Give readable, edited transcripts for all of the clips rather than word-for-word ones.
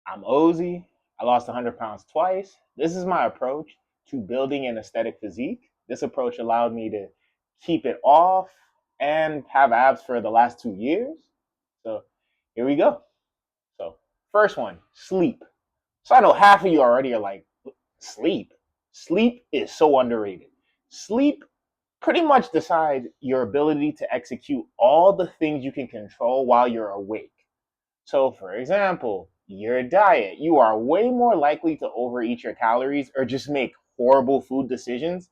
I'm Ozzy. I lost 100 pounds twice. This is my approach to building an aesthetic physique. This approach allowed me to keep it off and have abs for the last 2 years. So here we go. So, first one, sleep. So I know half of you already are like, sleep. Sleep is so underrated. Sleep pretty much decides your ability to execute all the things you can control while you're awake. So, for example, your diet. You are way more likely to overeat your calories or just make horrible food decisions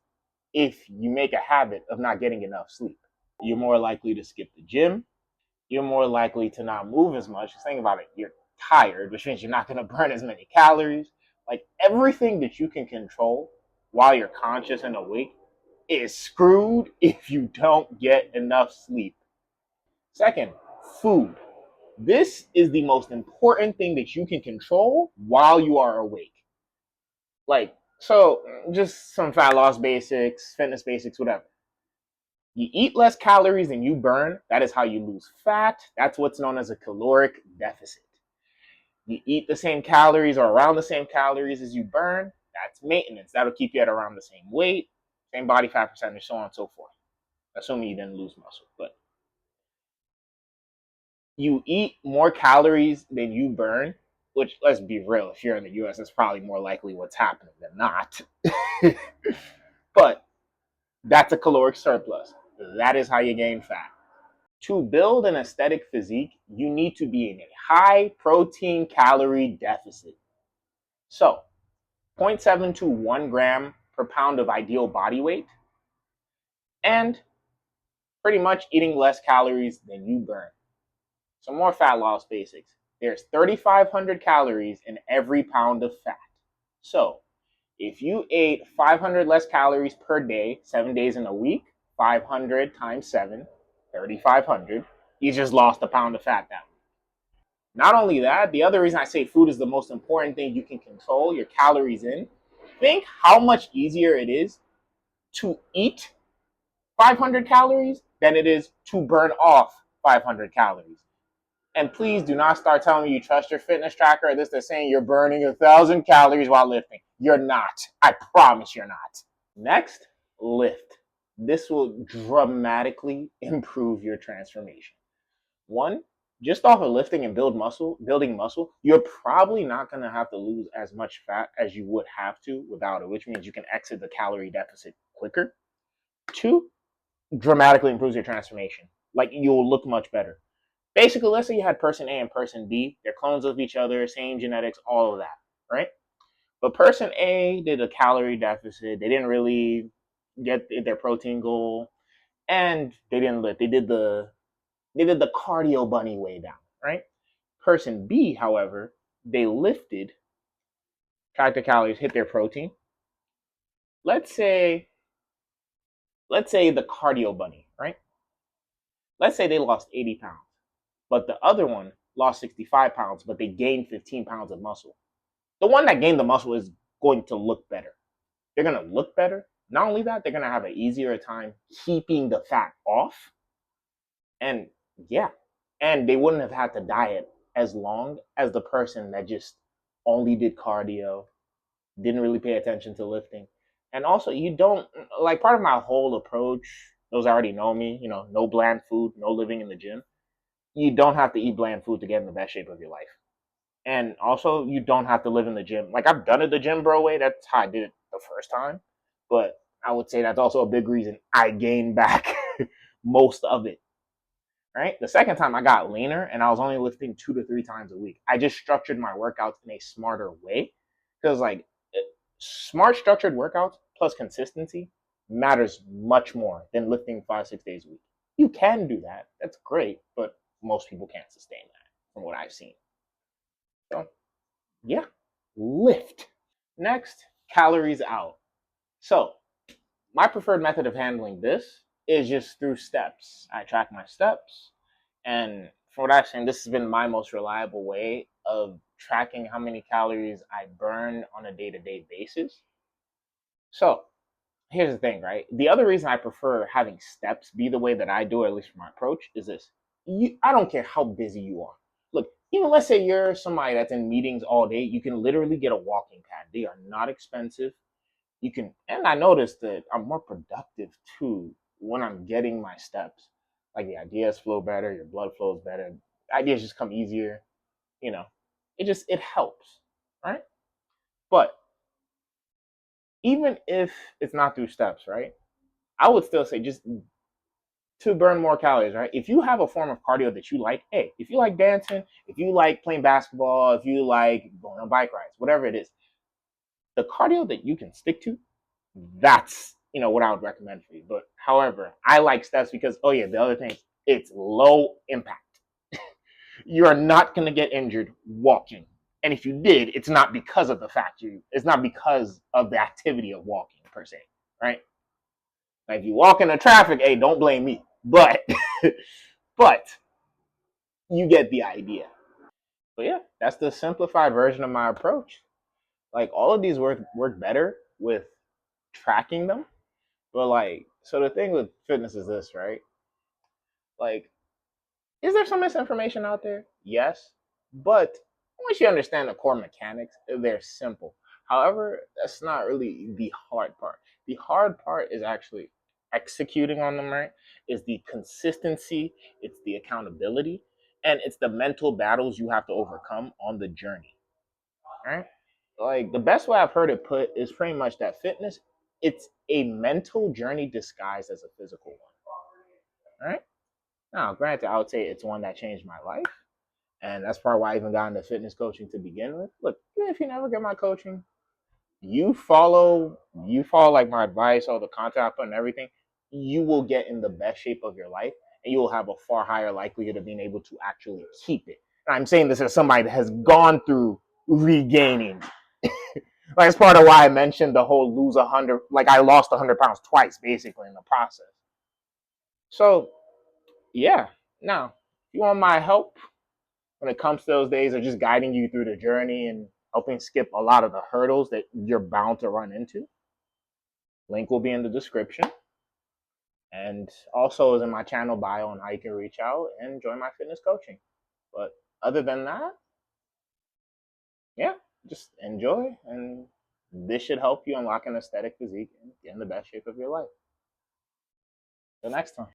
if you make a habit of not getting enough sleep. You're more likely to skip the gym. You're more likely to not move as much. Just think about it. You're tired, which means you're not going to burn as many calories. Like everything that you can control while you're conscious and awake is screwed if you don't get enough sleep. Second, food. This is the most important thing that you can control while you are awake. Like, so just some fat loss basics, fitness basics, whatever. You eat less calories than you burn. That is how you lose fat. That's what's known as a caloric deficit. You eat the same calories or around the same calories as you burn. That's maintenance. That'll keep you at around the same weight, same body fat percentage, so on and so forth. Assuming you didn't lose muscle. But you eat more calories than you burn, which, let's be real, if you're in the US, that's probably more likely what's happening than not. But that's a caloric surplus. That is how you gain fat. To build an aesthetic physique, you need to be in a high protein calorie deficit. So, zero point 0.7 to 1 gram per pound of ideal body weight, and pretty much eating less calories than you burn. Some more fat loss basics. There's 3,500 calories in every pound of fat. So, if you ate 500 less calories per day, 7 days in a week, 500 times 7, 3,500, you just lost a pound of fat that week. Not only that, the other reason I say food is the most important thing you can control your calories in. Think how much easier it is to eat 500 calories than it is to burn off 500 calories. And please do not start telling me you trust your fitness tracker or this they're saying you're burning 1,000 calories while lifting. You're not. I promise you're not. Next, lift. This will dramatically improve your transformation. One, just off of lifting and building muscle, you're probably not going to have to lose as much fat as you would have to without it, which means you can exit the calorie deficit quicker. Two, dramatically improves your transformation. Like you'll look much better. Basically, let's say you had person A and person B. They're clones of each other, same genetics, all of that, right? But person A did a calorie deficit. They didn't really get their protein goal, and they didn't lift. They did the cardio bunny way down, right? Person B, however, they lifted, tracked their calories, hit their protein. Let's say the cardio bunny, right? Let's say they lost 80 pounds, but the other one lost 65 pounds, but they gained 15 pounds of muscle. The one that gained the muscle is going to look better. They're going to look better. Not only that, they're going to have an easier time keeping the fat off. And yeah, and they wouldn't have had to diet as long as the person that just only did cardio, didn't really pay attention to lifting. And also, you don't like part of my whole approach. Those already know me, no bland food, no living in the gym. You don't have to eat bland food to get in the best shape of your life. And also, you don't have to live in the gym. Like, I've done it the gym bro way. That's how I did it the first time. But I would say that's also a big reason I gained back most of it. Right? The second time I got leaner and I was only lifting 2 to 3 times a week. I just structured my workouts in a smarter way. Because, like, smart structured workouts plus consistency matters much more than lifting 5, 6 days a week. You can do that. That's great. But most people can't sustain that from what I've seen. So, yeah, lift. Next, calories out. So, my preferred method of handling this is just through steps. I track my steps, and from what I've seen, this has been my most reliable way of tracking how many calories I burn on a day-to-day basis. So, here's the thing, right? The other reason I prefer having steps be the way that I do, at least for my approach, is this. I don't care how busy you are. Look, even let's say you're somebody that's in meetings all day, you can literally get a walking pad. They are not expensive. You can, and I noticed that I'm more productive too when I'm getting my steps. Like the ideas flow better, your blood flows better, ideas just come easier. You know, it helps, right? But even if it's not through steps, right? I would still say just to burn more calories, right? If you have a form of cardio that you like, hey, if you like dancing, if you like playing basketball, if you like going on bike rides, whatever it is, the cardio that you can stick to, that's what I would recommend for you. But however, I like steps because the other thing, it's low impact. You are not gonna get injured walking. And if you did, it's not because of the fact it's not because of the activity of walking per se, right? Like if you walk into traffic, hey, don't blame me. But but you get the idea. But yeah, that's the simplified version of my approach. Like all of these work better with tracking them. But like, so the thing with fitness is this, right? Like, is there some misinformation out there? Yes. But once you understand the core mechanics, they're simple. However, that's not really the hard part. The hard part is actually executing on them, right? Is the consistency, it's the accountability, and it's the mental battles you have to overcome on the journey, right? Like the best way I've heard it put is pretty much that fitness, it's a mental journey disguised as a physical one, right? Now, granted, I would say it's one that changed my life. And that's part why I even got into fitness coaching to begin with. Look, even if you never get my coaching, you follow like my advice, all the content I put and everything, you will get in the best shape of your life and you will have a far higher likelihood of being able to actually keep it. And I'm saying this as somebody that has gone through regaining. Like it's part of why I mentioned the whole lose 100, like I lost 100 pounds twice basically in the process. So yeah, now if you want my help when it comes to those days of just guiding you through the journey and helping skip a lot of the hurdles that you're bound to run into, link will be in the description. And also is in my channel bio on how you can reach out and join my fitness coaching. But other than that, yeah, just enjoy. And this should help you unlock an aesthetic physique and get in the best shape of your life. Till next time.